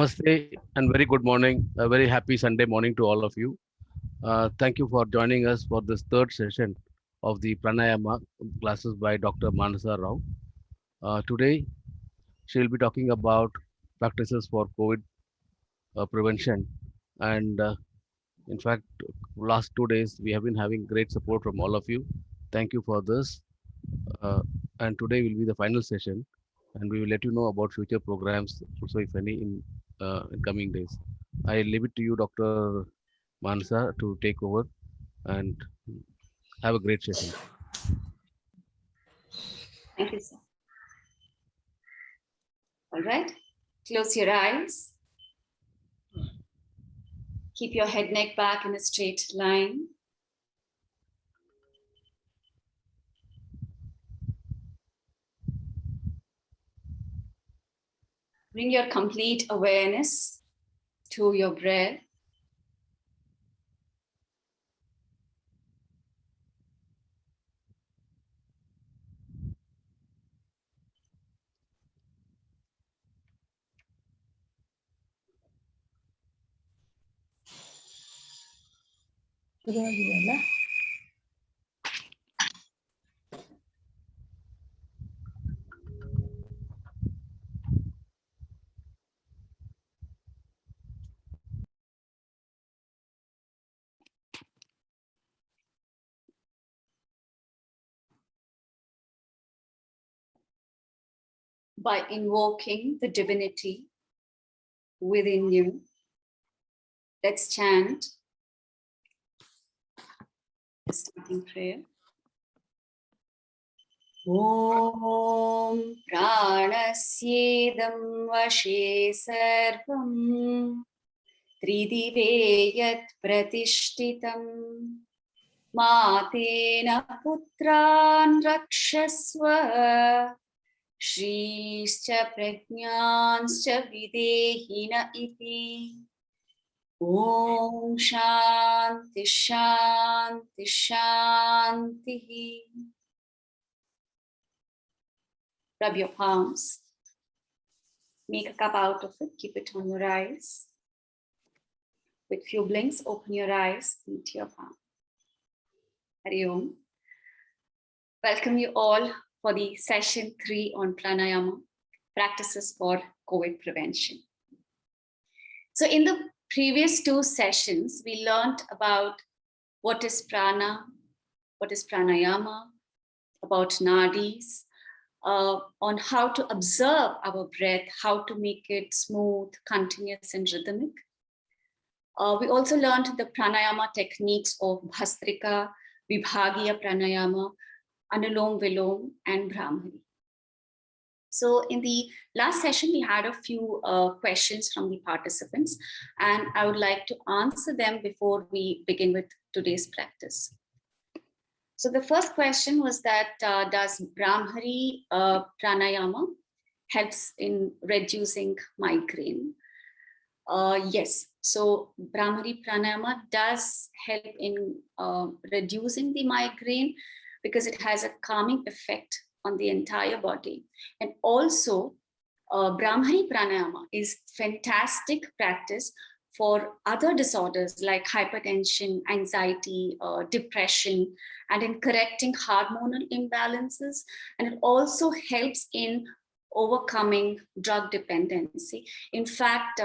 Namaste and very good morning. A very happy Sunday morning to all of you. Thank you for joining us for this third session of the Pranayama classes by Dr. Manasa Rao. Today, she will be talking about practices for COVID prevention. And in fact, last 2 days, we have been having great support from all of you. Thank you for this. Uh, and today will be the final session. And we will let you know about future programs, also if any, in coming days. I leave it to you, Dr. Manasa, to take over and have a great session. Thank you, sir. All right, close your eyes. Keep your head, neck back in a straight line. Bring your complete awareness to your breath. By invoking the divinity within you, let's chant the starting prayer. Om Prāṇasyedam Vashe Sarvam Tridive Yat Pratishtitam Matena Putran Rakshasva Shrischa Prajnanscha Videhina Iti. Om Shanti Shanti Shanti. Rub your palms. Make a cup out of it. Keep it on your eyes. With few blinks, open your eyes, meet your palm. Hari Om. Welcome you all for the session 3 on Pranayama, practices for COVID prevention. So in the previous 2 sessions, we learned about what is prana, what is pranayama, about nadis, on how to observe our breath, how to make it smooth, continuous, and rhythmic. We also learned the pranayama techniques of Bhastrika, Vibhagiya Pranayama, Anulom Vilom, and Brahmari. So in the last session, we had a few questions from the participants, and I would like to answer them before we begin with today's practice. So the first question was that does Brahmari Pranayama helps in reducing migraine? Yes, so Brahmari Pranayama does help in reducing the migraine because it has a calming effect on the entire body. And also, Brahmari Pranayama is fantastic practice for other disorders like hypertension, anxiety, depression, and in correcting hormonal imbalances. And it also helps in overcoming drug dependency. In fact,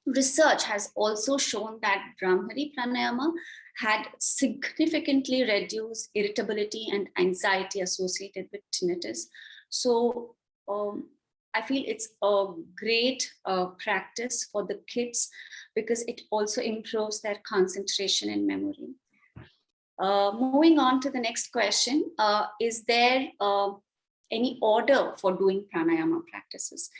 research has also shown that Brahmari Pranayama had significantly reduced irritability and anxiety associated with tinnitus. So I feel it's a great practice for the kids because it also improves their concentration and memory. Moving on to the next question, is there any order for doing pranayama practices?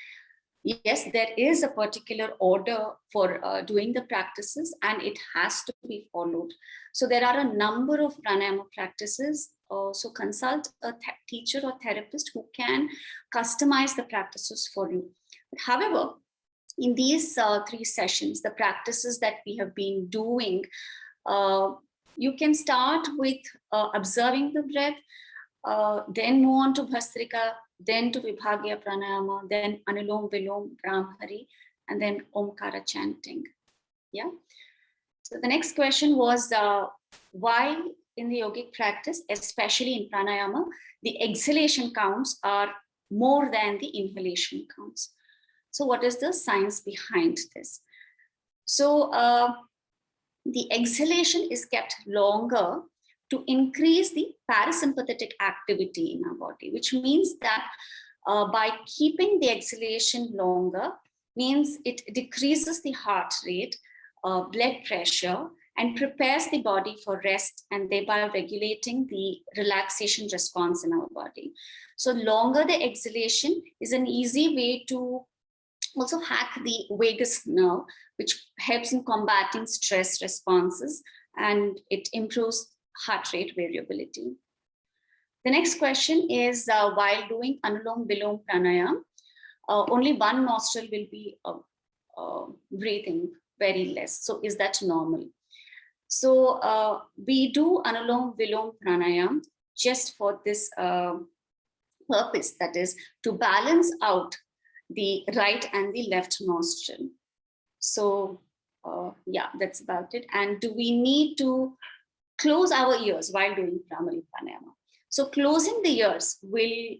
Yes, there is a particular order for doing the practices and it has to be followed. So there are a number of pranayama practices. So consult a teacher or therapist who can customize the practices for you. However, in these 3 sessions, the practices that we have been doing, you can start with observing the breath, then move on to Bhastrika, then to Vibhagiya Pranayama, then Anulom Vilom Brahmari, and then Omkara chanting. Yeah. So the next question was why in the yogic practice, especially in pranayama, the exhalation counts are more than the inhalation counts. So what is the science behind this? So the exhalation is kept longer to increase the parasympathetic activity in our body, which means that by keeping the exhalation longer, means it decreases the heart rate, blood pressure, and prepares the body for rest, and thereby regulating the relaxation response in our body. So longer the exhalation is an easy way to also hack the vagus nerve, which helps in combating stress responses, and it improves heart rate variability. The next question is while doing Anulom Vilom Pranayama, only one nostril will be breathing very less. So is that normal? So we do Anulom Vilom Pranayama just for this purpose, that is to balance out the right and the left nostril. So yeah, that's about it. And do we need to close our ears while doing Brahmari Pranayama? So closing the ears will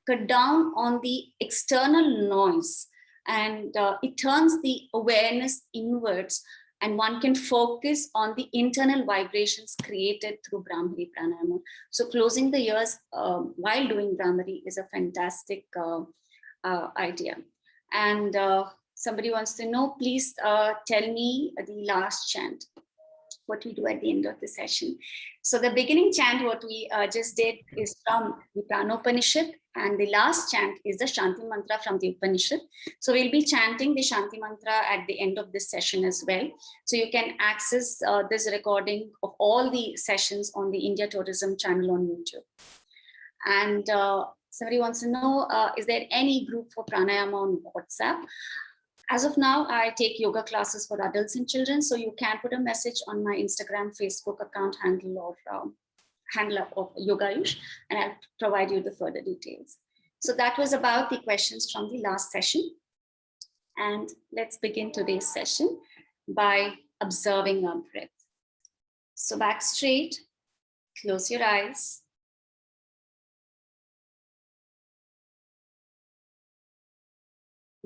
cut down on the external noise, and it turns the awareness inwards, and one can focus on the internal vibrations created through Brahmari Pranayama. So closing the ears while doing Brahmari is a fantastic idea. And somebody wants to know, please tell me the last chant, what we do at the end of the session. So the beginning chant, what we just did, is from the Pranopanishad, and the last chant is the Shanti Mantra from the Upanishad. So we'll be chanting the Shanti Mantra at the end of this session as well. So you can access this recording of all the sessions on the India Tourism channel on YouTube. And somebody wants to know, is there any group for pranayama on WhatsApp? As of now, I take yoga classes for adults and children. So you can put a message on my Instagram, Facebook account handle, or handle of Yogayush, and I'll provide you the further details. So that was about the questions from the last session. And let's begin today's session by observing our breath. So back straight, close your eyes.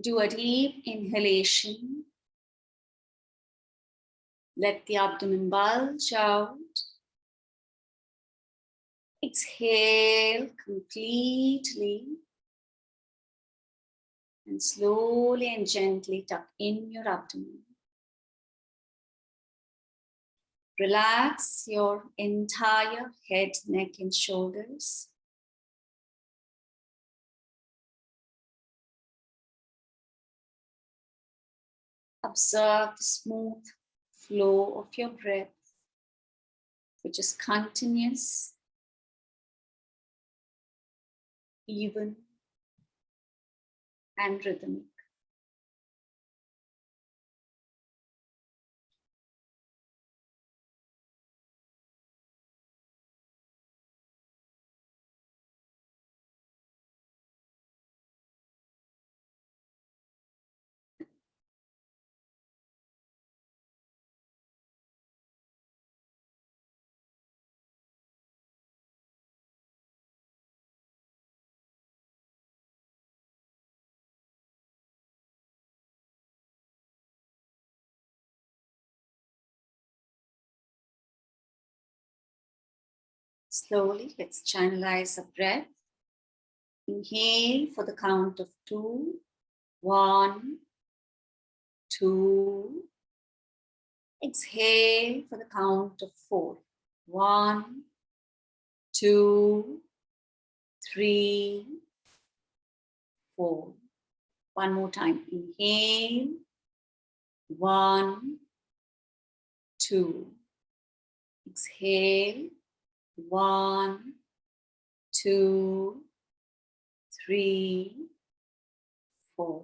Do a deep inhalation. Let the abdomen bulge out. Exhale completely. And slowly and gently tuck in your abdomen. Relax your entire head, neck, and shoulders. Observe the smooth flow of your breath, which is continuous, even, and rhythmic. Slowly, let's channelize the breath. Inhale for the count of 2. 1, 2. Exhale for the count of 4. 1, 2, 3, 4. One more time. Inhale. 1, 2. Exhale. 1, 2, 3, 4.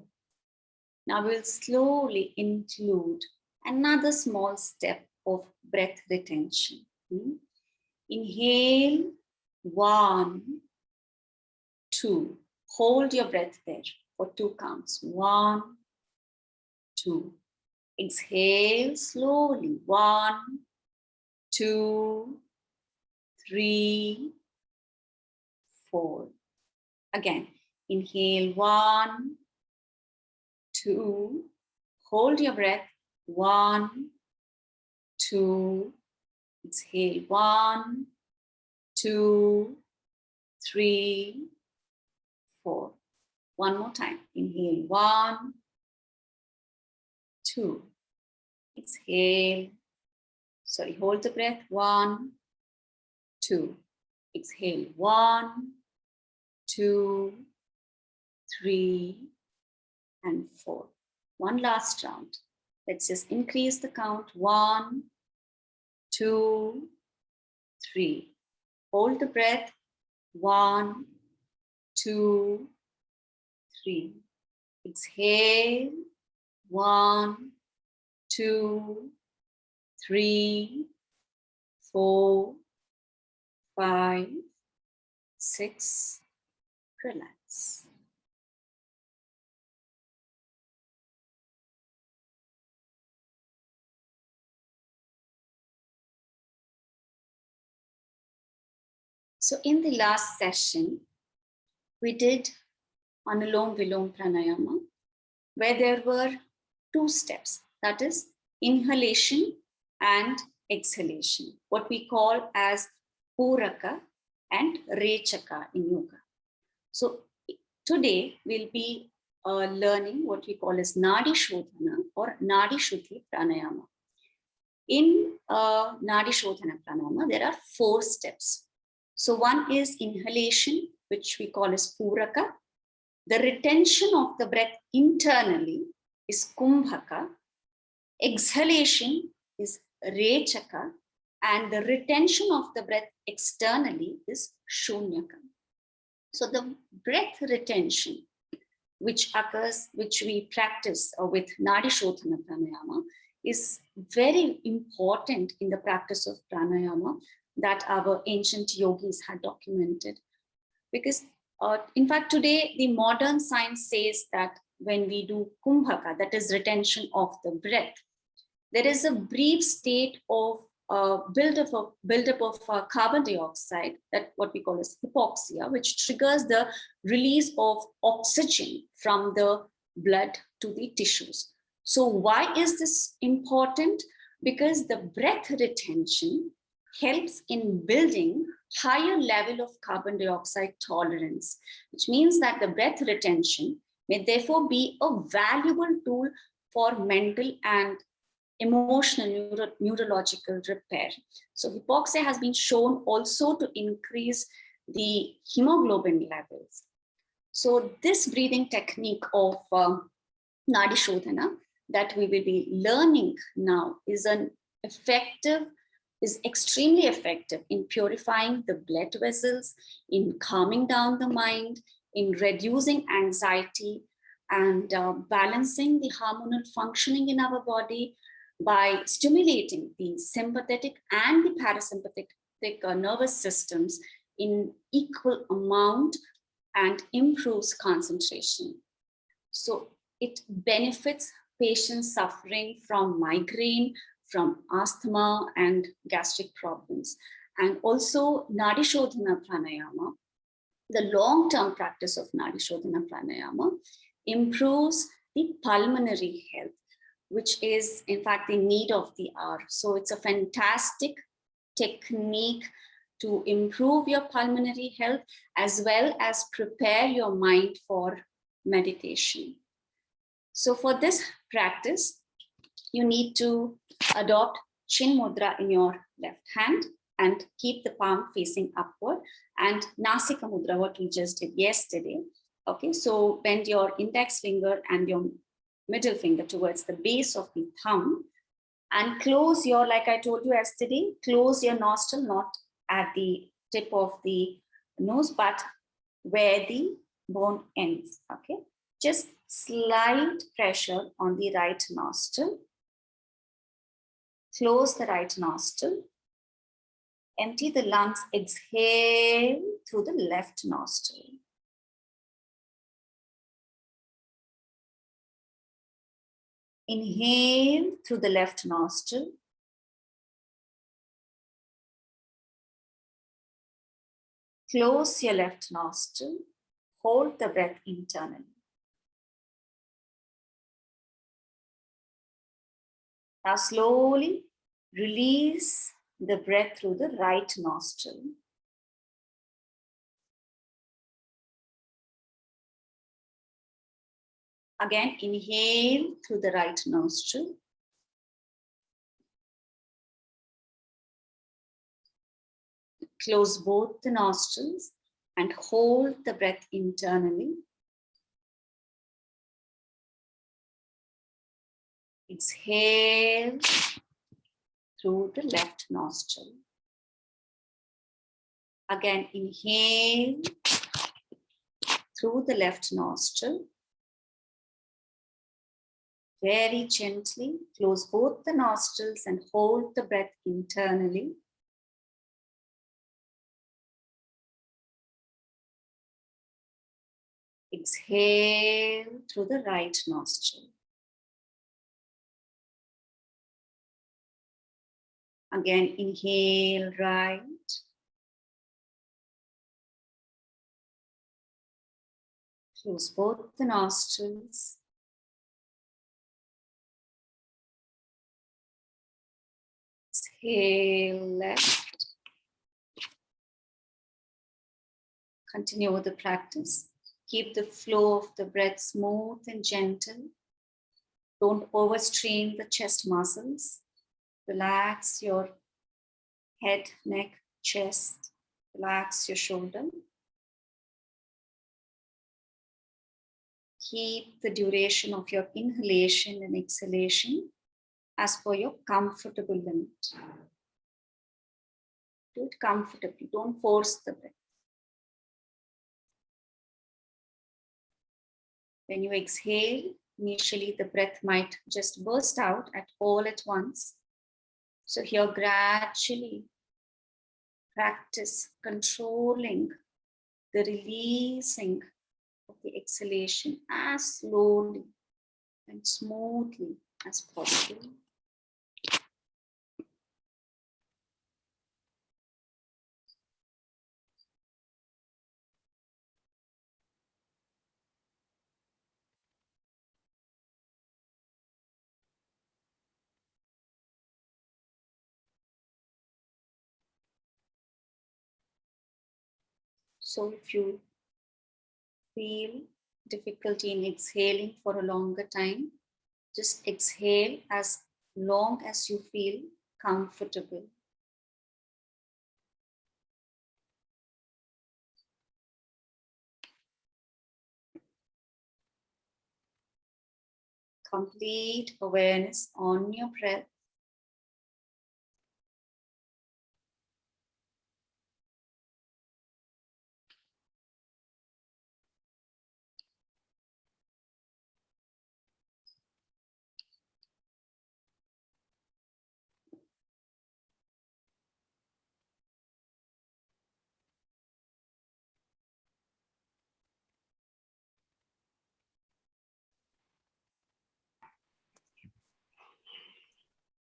Now we'll slowly include another small step of breath retention. Inhale, 1, 2. Hold your breath there for 2 counts. 1, 2. Exhale slowly. 1, 2, 3, 4. Again, inhale 1, 2. Hold your breath. 1, 2. Exhale 1, 2, 3, 4. One more time. Inhale 1, 2. Exhale. Sorry, hold the breath. 1, 2. Exhale 1, 2, 3, and 4. One last round. Let's just increase the count. 1, 2, 3. Hold the breath. 1, 2, 3. Exhale. 1, 2, 3, 4, 5, 6. Relax. So in the last session, we did Anulom Vilom Pranayama, where there were 2 steps, that is inhalation and exhalation, what we call as Puraka and Rechaka in yoga. So today we'll be learning what we call as Nadi Shodhana or Nadi Shuddhi Pranayama. In Nadi Shodhana Pranayama, there are 4 steps. So one is inhalation, which we call as Puraka. The retention of the breath internally is Kumbhaka. Exhalation is Rechaka. And the retention of the breath externally is Shunyaka. So the breath retention, which occurs, which we practice with Nadi Shodhana Pranayama, is very important in the practice of pranayama that our ancient yogis had documented. Because in fact, today the modern science says that when we do kumbhaka, that is retention of the breath, there is a brief state of buildup of carbon dioxide, that what we call as hypoxia, which triggers the release of oxygen from the blood to the tissues. So why is this important? Because the breath retention helps in building higher level of carbon dioxide tolerance, which means that the breath retention may therefore be a valuable tool for mental and emotional neurological repair. So hypoxia has been shown also to increase the hemoglobin levels. So this breathing technique of Nadi Shodhana that we will be learning now is extremely effective in purifying the blood vessels, in calming down the mind, in reducing anxiety, and balancing the hormonal functioning in our body by stimulating the sympathetic and the parasympathetic nervous systems in equal amount and improves concentration. So it benefits patients suffering from migraine, from asthma and gastric problems. And also Nadi Shodhana Pranayama, the long-term practice of Nadi Shodhana Pranayama improves the pulmonary health, which is in fact the need of the hour. So it's a fantastic technique to improve your pulmonary health as well as prepare your mind for meditation. So for this practice, you need to adopt Chin Mudra in your left hand and keep the palm facing upward, and Nasika Mudra, what we just did yesterday. Okay, so bend your index finger and your middle finger towards the base of the thumb and close your, like I told you yesterday, close your nostril, not at the tip of the nose, but where the bone ends. Okay, just slight pressure on the right nostril. Close the right nostril. Empty the lungs. Exhale through the left nostril. Inhale through the left nostril. Close your left nostril. Hold the breath internally. Now slowly release the breath through the right nostril. Again, inhale through the right nostril. Close both the nostrils and hold the breath internally. Exhale through the left nostril. Again, inhale through the left nostril. Very gently close both the nostrils and hold the breath internally. Exhale through the right nostril. Again, inhale right. Close both the nostrils. Exhale left. Continue with the practice. Keep the flow of the breath smooth and gentle. Don't overstrain the chest muscles. Relax your head, neck, chest. Relax your shoulder. Keep the duration of your inhalation and exhalation as per your comfortable limit. Do it comfortably. Don't force the breath. When you exhale, initially the breath might just burst out all at once. So here gradually practice controlling the releasing of the exhalation as slowly and smoothly as possible. So if you feel difficulty in exhaling for a longer time, just exhale as long as you feel comfortable. Complete awareness on your breath.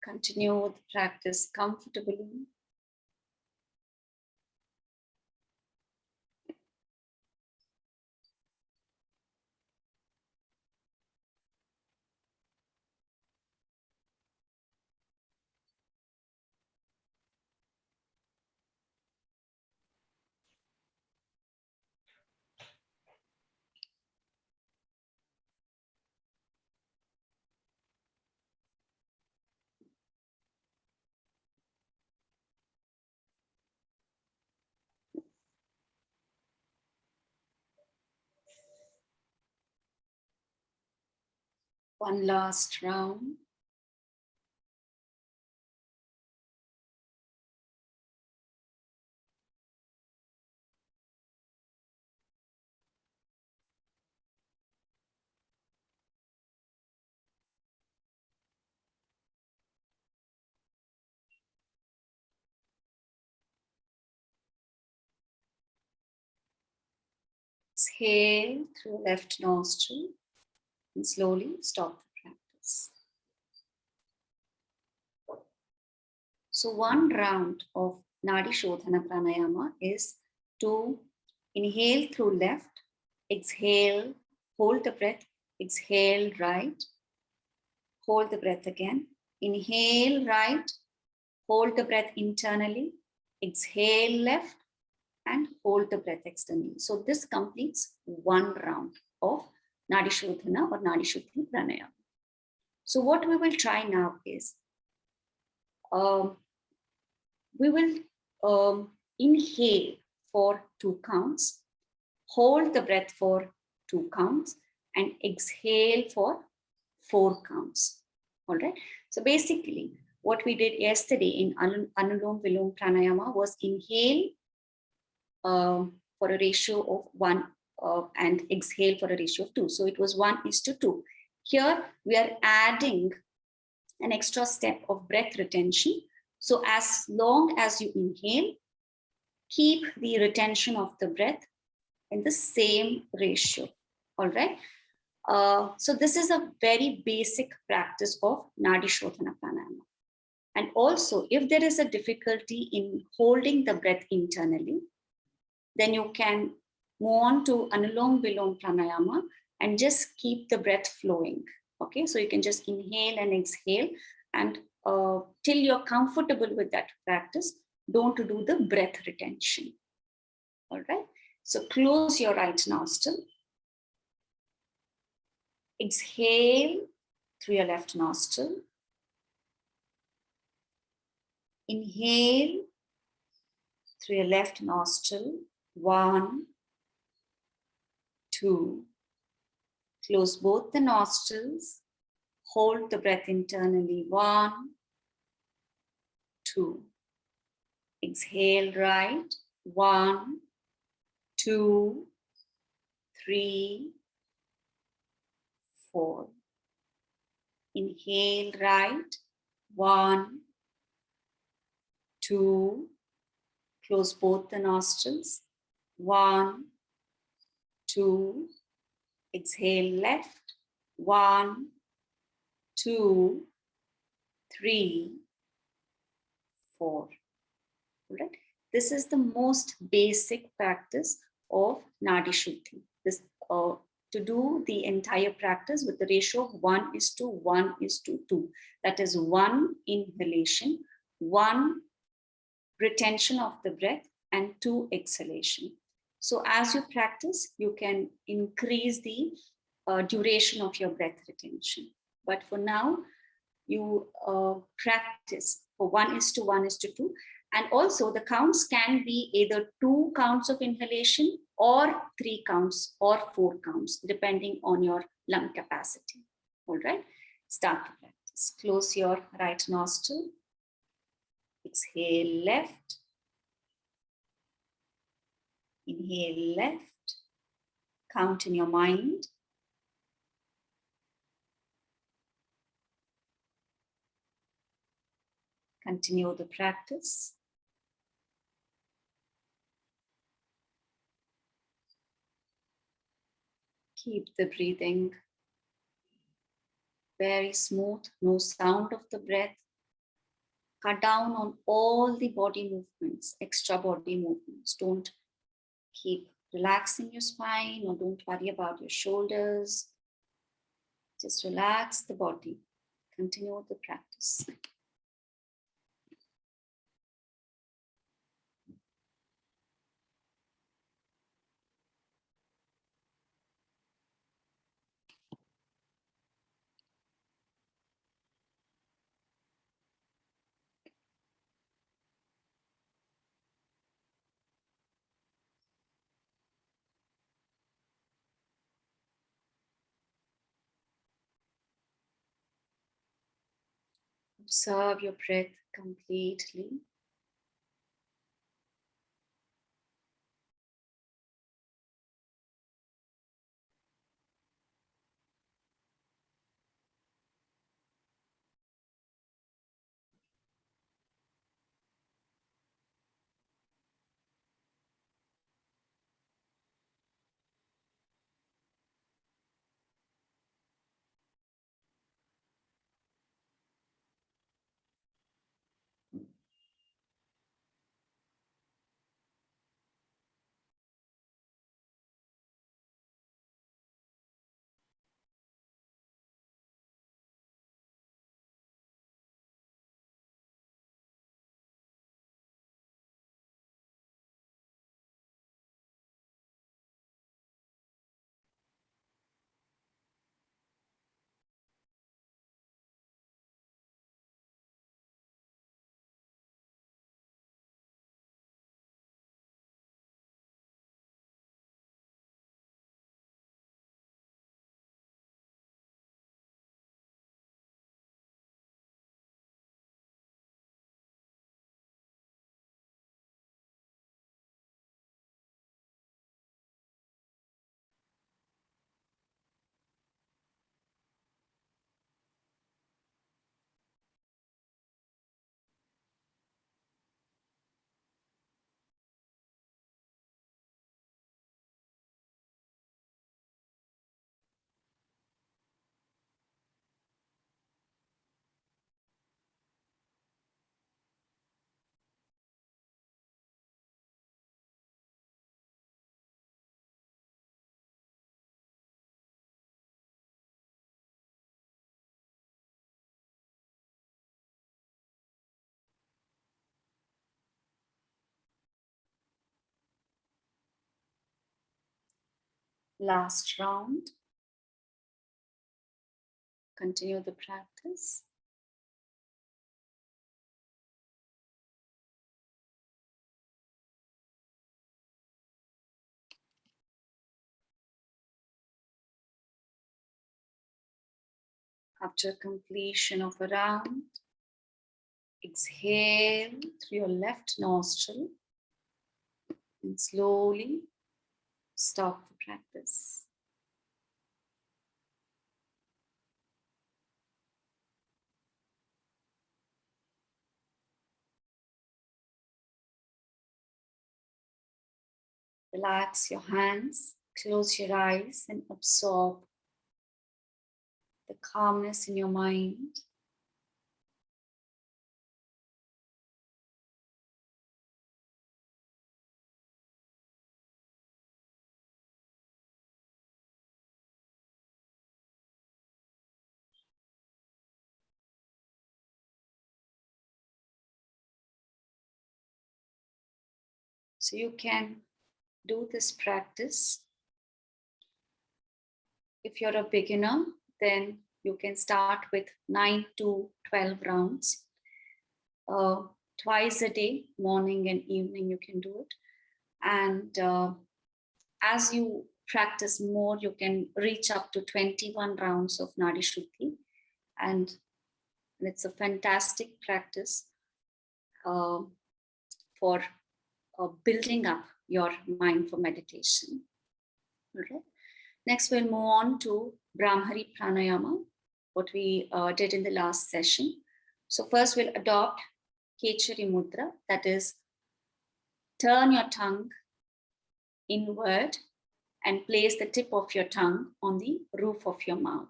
Continue with the practice comfortably. One last round. Exhale through left nostril and slowly stop the practice. So one round of Nadi Shodhana Pranayama is to inhale through left, exhale, hold the breath, exhale right, hold the breath again, inhale right, hold the breath internally, exhale left, and hold the breath externally. So this completes one round of Nadi Shodhana or Nadi Shuddhi Pranayama. So what we will try now is, we will inhale for 2 counts, hold the breath for 2 counts, and exhale for 4 counts. All right. So basically, what we did yesterday in Anulom Vilom Pranayama was inhale for a ratio of 1 and exhale for a ratio of 2. So it was 1:2. Here we are adding an extra step of breath retention. So as long as you inhale, keep the retention of the breath in the same ratio. All right. So this is a very basic practice of Nadi Shodhana Pranayama. And also, if there is a difficulty in holding the breath internally, then you can move on to Anulom Vilom Pranayama and just keep the breath flowing. Okay, so you can just inhale and exhale, and till you're comfortable with that practice, don't do the breath retention. All right, so close your right nostril. Exhale through your left nostril. Inhale through your left nostril. 1, 2. Close both the nostrils. Hold the breath internally. 1, 2. Exhale right. 1, 2, 3, 4. Inhale right. 1, 2. Close both the nostrils. 1, 2. Exhale left. 1, 2, 3, 4. Right? This is the most basic practice of Nadi Shuddhi. This to do the entire practice with the ratio of 1:1:2. That is 1 inhalation, 1 retention of the breath, and 2 exhalation. So as you practice, you can increase the duration of your breath retention. But for now, you practice for 1:1:2. And also the counts can be either 2 counts of inhalation or 3 counts or 4 counts, depending on your lung capacity. All right, start to practice. Close your right nostril. Exhale left. Inhale left. Count in your mind. Continue the practice. Keep the breathing very smooth, no sound of the breath. Cut down on all the body movements, extra body movements. Don't keep relaxing your spine, or don't worry about your shoulders. Just relax the body. Continue the practice. Observe your breath completely. Last round. Continue the practice. After completion of a round, exhale through your left nostril and slowly stop the practice. Relax your hands, close your eyes, and absorb the calmness in your mind. So you can do this practice. If you're a beginner, then you can start with 9 to 12 rounds. Twice a day, morning and evening, you can do it. And as you practice more, you can reach up to 21 rounds of Nadi Shuddhi. And it's a fantastic practice for building up your mind for meditation. Okay. Next, we'll move on to Brahmari Pranayama, what we did in the last session. So first we'll adopt Kechari Mudra, that is, turn your tongue inward and place the tip of your tongue on the roof of your mouth.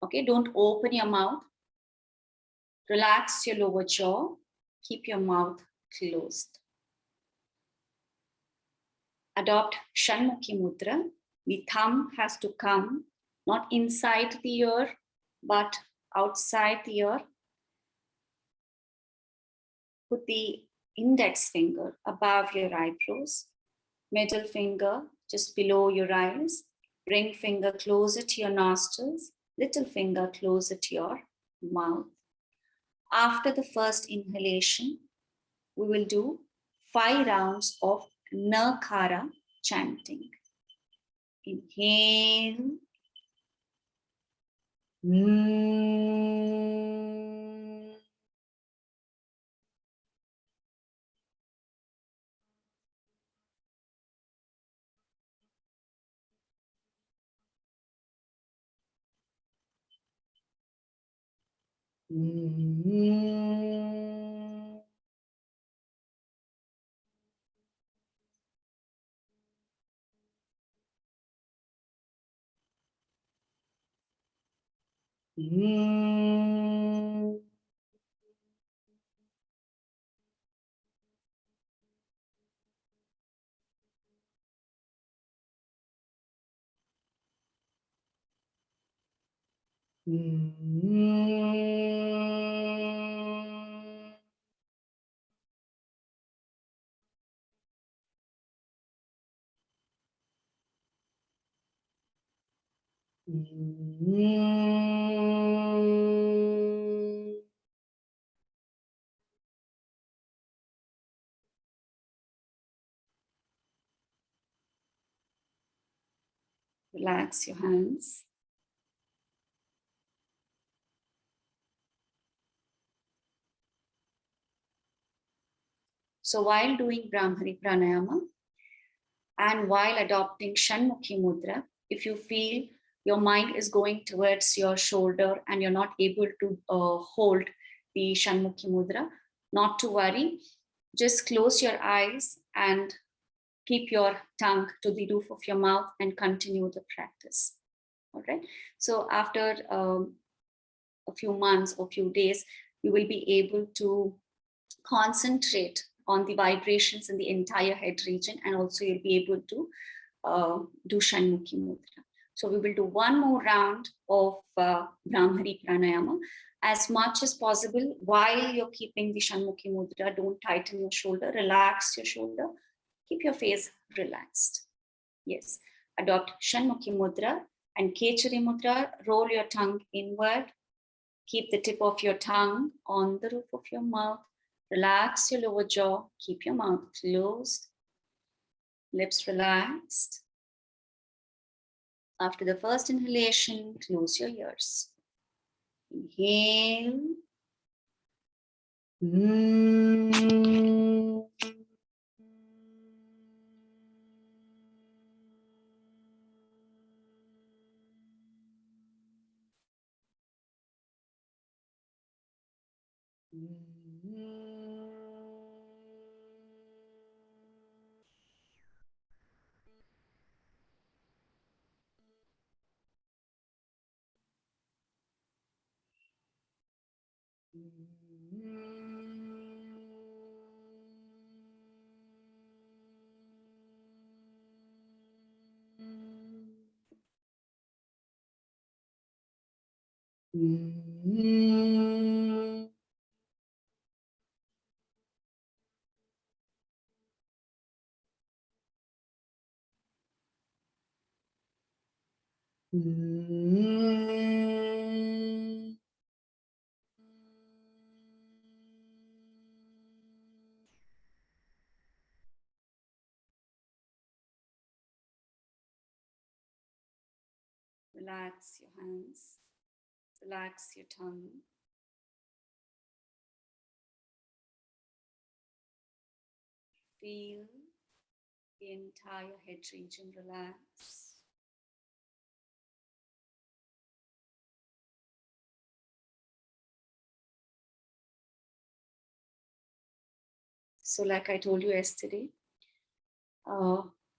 Okay, don't open your mouth. Relax your lower jaw. Keep your mouth closed. Adopt Shanmukhi Mudra. The thumb has to come not inside the ear, but outside the ear. Put the index finger above your eyebrows, middle finger just below your eyes, ring finger closer to your nostrils, little finger closer to your mouth. After the first inhalation, we will do 5 rounds of Nakara chanting. Inhale. Relax your hands. So while doing Brahmari Pranayama and while adopting Shanmukhi Mudra, if you feel your mind is going towards your shoulder and you're not able to hold the Shanmukhi Mudra, not to worry. Just close your eyes and keep your tongue to the roof of your mouth and continue the practice. All right. So after a few months or few days, you will be able to concentrate on the vibrations in the entire head region, and also you'll be able to do Shanmukhi Mudra. So we will do one more round of Brahmari Pranayama. As much as possible, while you're keeping the Shanmukhi Mudra, don't tighten your shoulder, relax your shoulder, keep your face relaxed. Yes. Adopt Shanmukhi Mudra and Kechari Mudra. Roll your tongue inward. Keep the tip of your tongue on the roof of your mouth. Relax your lower jaw. Keep your mouth closed. Lips relaxed. After the first inhalation, close your ears. Inhale. Relax your hands, relax your tongue. Feel the entire head region relax. So like I told you yesterday,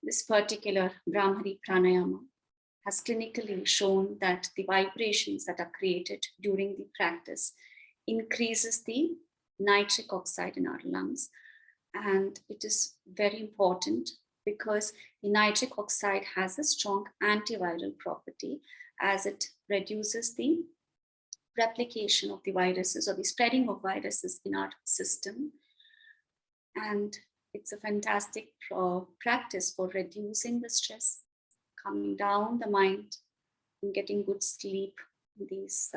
this particular Brahmari Pranayama has clinically shown that the vibrations that are created during the practice increases the nitric oxide in our lungs. And it is very important because the nitric oxide has a strong antiviral property as it reduces the replication of the viruses or the spreading of viruses in our system. And it's a fantastic practice for reducing the stress, calming down the mind, and getting good sleep in these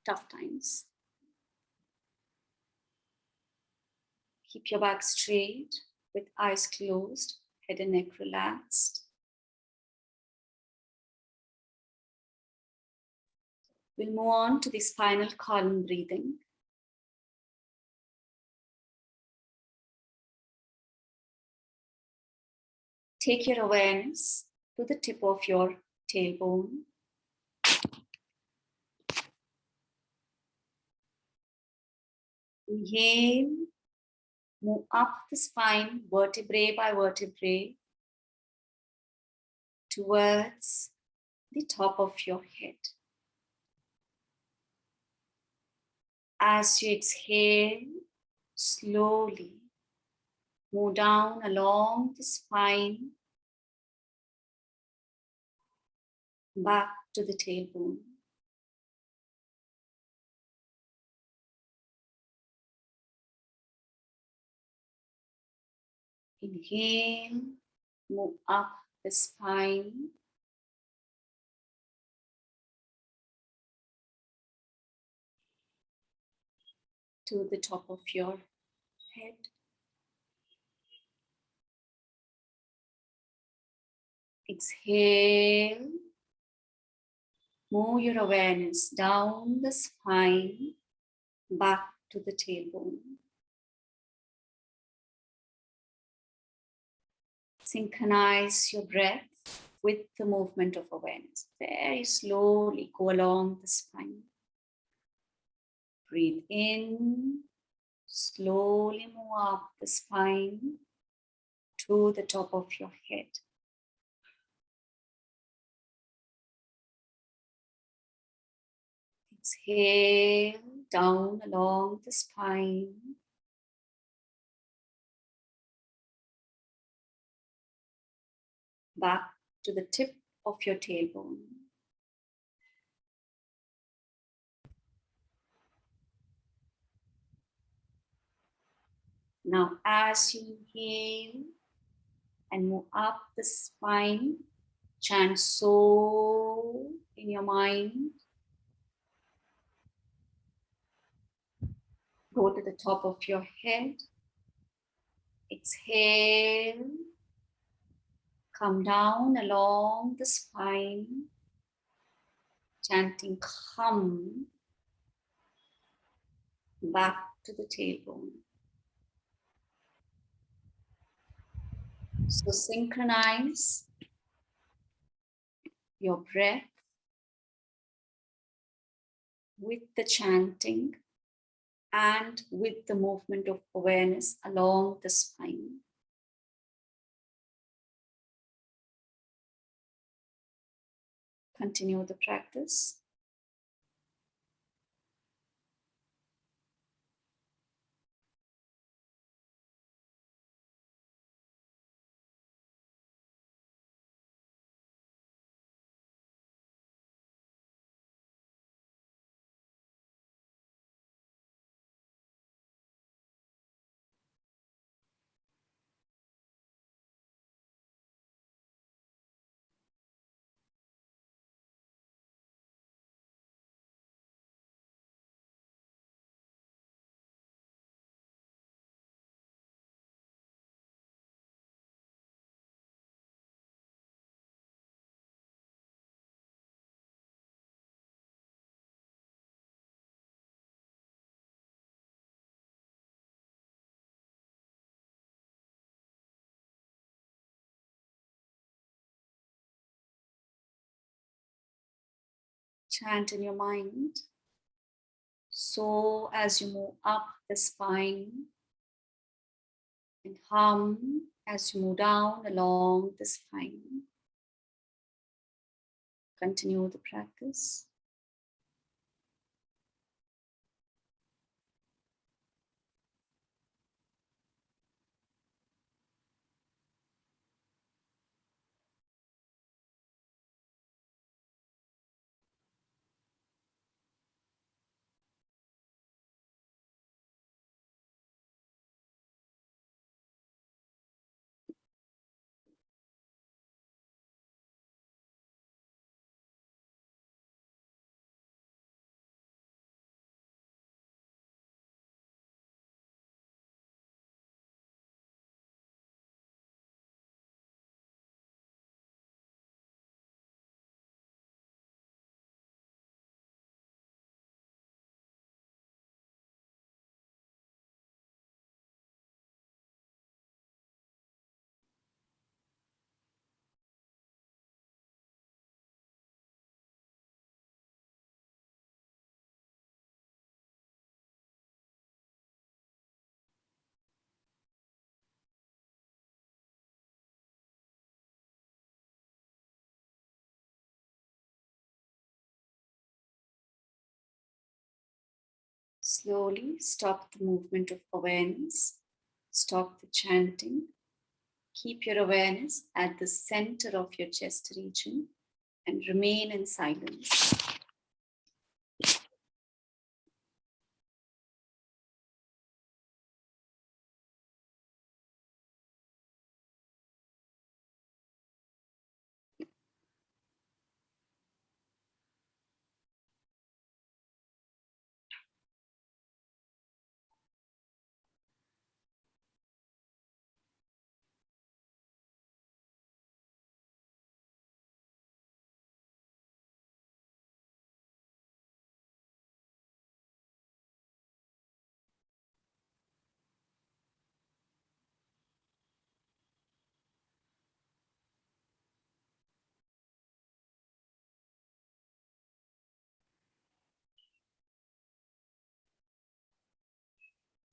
tough times. Keep your back straight with eyes closed, head and neck relaxed. We'll move on to the spinal column breathing. Take your awareness to the tip of your tailbone. Inhale, move up the spine, vertebrae by vertebrae, towards the top of your head. As you exhale, slowly move down along the spine, back to the tailbone. Inhale, move up the spine. To the top of your head. Exhale, move your awareness down the spine, back to the tailbone. Synchronize your breath with the movement of awareness. Very slowly go along the spine. Breathe in, slowly move up the spine to the top of your head. Exhale, down along the spine. Back to the tip of your tailbone. Now, as you inhale and move up the spine, Chant so in your mind. Go to the top of your head. Exhale. Come down along the spine. Chanting hum. Back to the tailbone. So synchronize your breath with the chanting and with the movement of awareness along the spine. Continue the practice. Chant in your mind. So as you move up the spine, and hum as you move down along the spine. Continue the practice. Slowly stop the movement of awareness. Stop the chanting. Keep your awareness at the center of your chest region and remain in silence.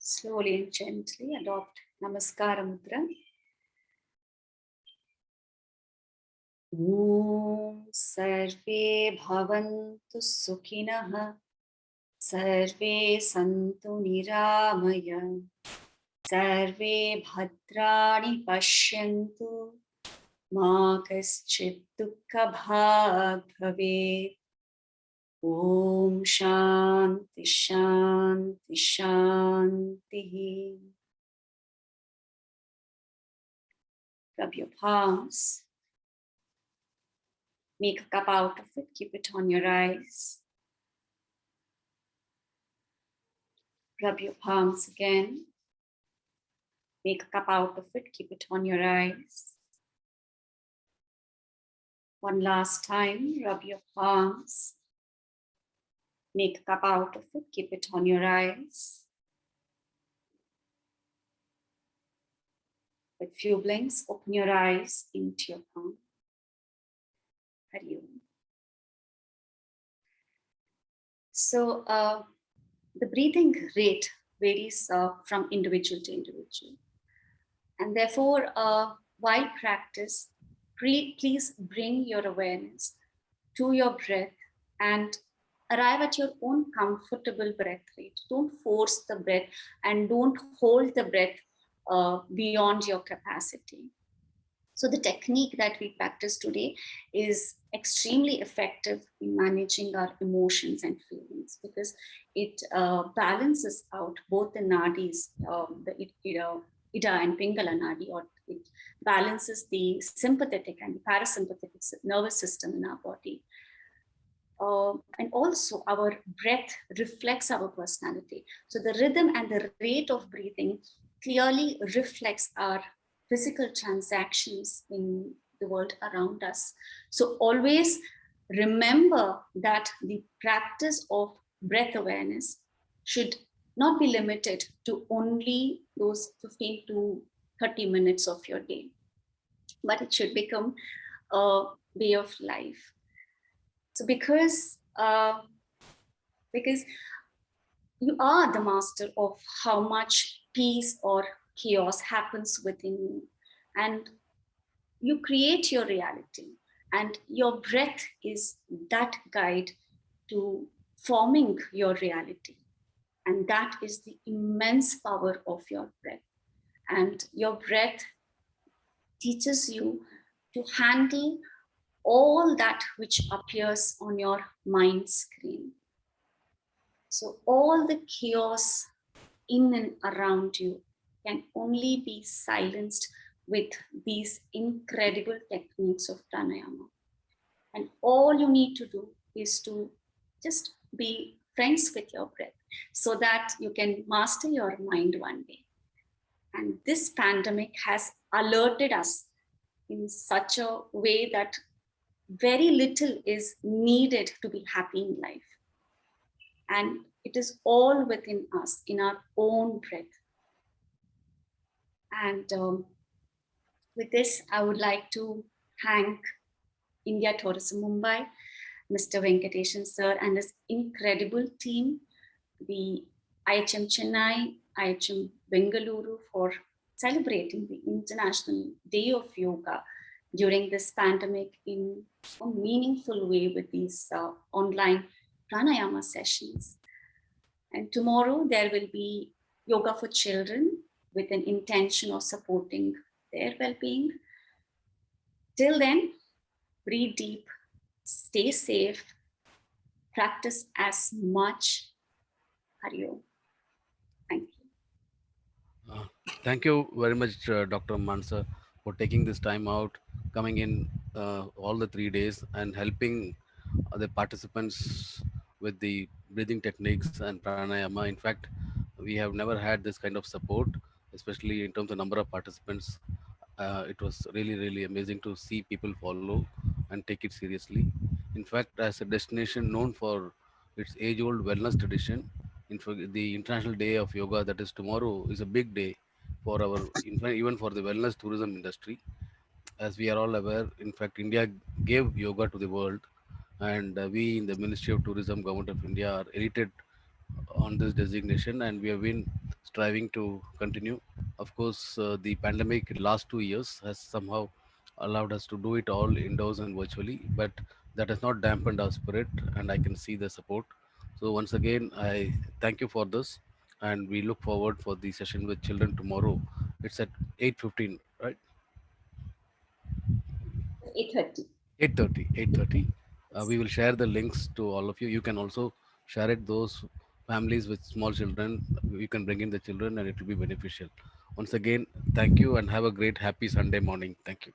Slowly and gently adopt Namaskara Mudra. Om Sarve Bhavantu Sukhinah Sarve Santu Niramaya Sarve Bhadrani Pashyantu Ma Kaschid Dukkha Bhag Bhavet. Om Shanti Shanti Shanti. Rub your palms. Make a cup out of it, keep it on your eyes. Rub your palms again. Make a cup out of it, keep it on your eyes. One last time, rub your palms. Make a cup out of it, keep it on your eyes. With few blinks, open your eyes into your palm. Hari Om. So the breathing rate varies from individual to individual. And therefore, while practice, please bring your awareness to your breath and arrive at your own comfortable breath rate. Don't force the breath and don't hold the breath beyond your capacity. So the technique that we practice today is extremely effective in managing our emotions and feelings because it balances out both the nadis, Ida and Pingala nadi, or it balances the sympathetic and the parasympathetic nervous system in our body. And also our breath reflects our personality. So the rhythm and the rate of breathing clearly reflects our physical transactions in the world around us. So always remember that the practice of breath awareness should not be limited to only those 15 to 30 minutes of your day, but it should become a way of life. So because you are the master of how much peace or chaos happens within you, and you create your reality, and your breath is that guide to forming your reality. And that is the immense power of your breath. And your breath teaches you to handle all that which appears on your mind screen. So all the chaos in and around you can only be silenced with these incredible techniques of pranayama. And all you need to do is to just be friends with your breath so that you can master your mind one day. And this pandemic has alerted us in such a way that very little is needed to be happy in life. And it is all within us, in our own breath. And with this, I would like to thank India Tourism Mumbai, Mr. Venkateshan sir and his incredible team, the IHM Chennai, IHM Bengaluru for celebrating the International Day of Yoga during this pandemic in a meaningful way with these online pranayama sessions. And tomorrow there will be yoga for children with an intention of supporting their well-being. Till then, breathe deep, stay safe, practice as much. Hari Om. Thank you. Thank you very much, Dr. Mansa, for taking this time out, coming in all the 3 days and helping the participants with the breathing techniques and pranayama. In fact, we have never had this kind of support, especially in terms of number of participants. It was really, really amazing to see people follow and take it seriously. In fact, as a destination known for its age-old wellness tradition, in fact, the International Day of Yoga, that is tomorrow, is a big day for our, in fact, even for the wellness tourism industry. As we are all aware, in fact, India gave yoga to the world, and we in the Ministry of Tourism, Government of India, are elated on this designation, and we have been striving to continue. Of course, the pandemic in last 2 years has somehow allowed us to do it all indoors and virtually, but that has not dampened our spirit, and I can see the support. So once again, I thank you for this, and we look forward for the session with children tomorrow. It's at 8:15, right? 8:30. 8:30. 8:30. We will share the links to all of you. You can also share it those families with small children. You can bring in the children, and it will be beneficial. Once again, thank you, and have a great, happy Sunday morning. Thank you.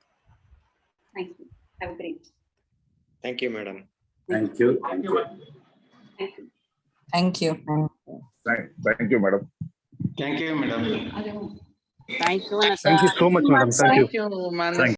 Thank you. Have a great day. Thank you, madam. Thank you. Thank you. Thank you. Thank you, madam. Thank you, madam. Alo. Thank you, Manasa. Thank you so much, madam. Thank you. Thank you, Manasa. Thank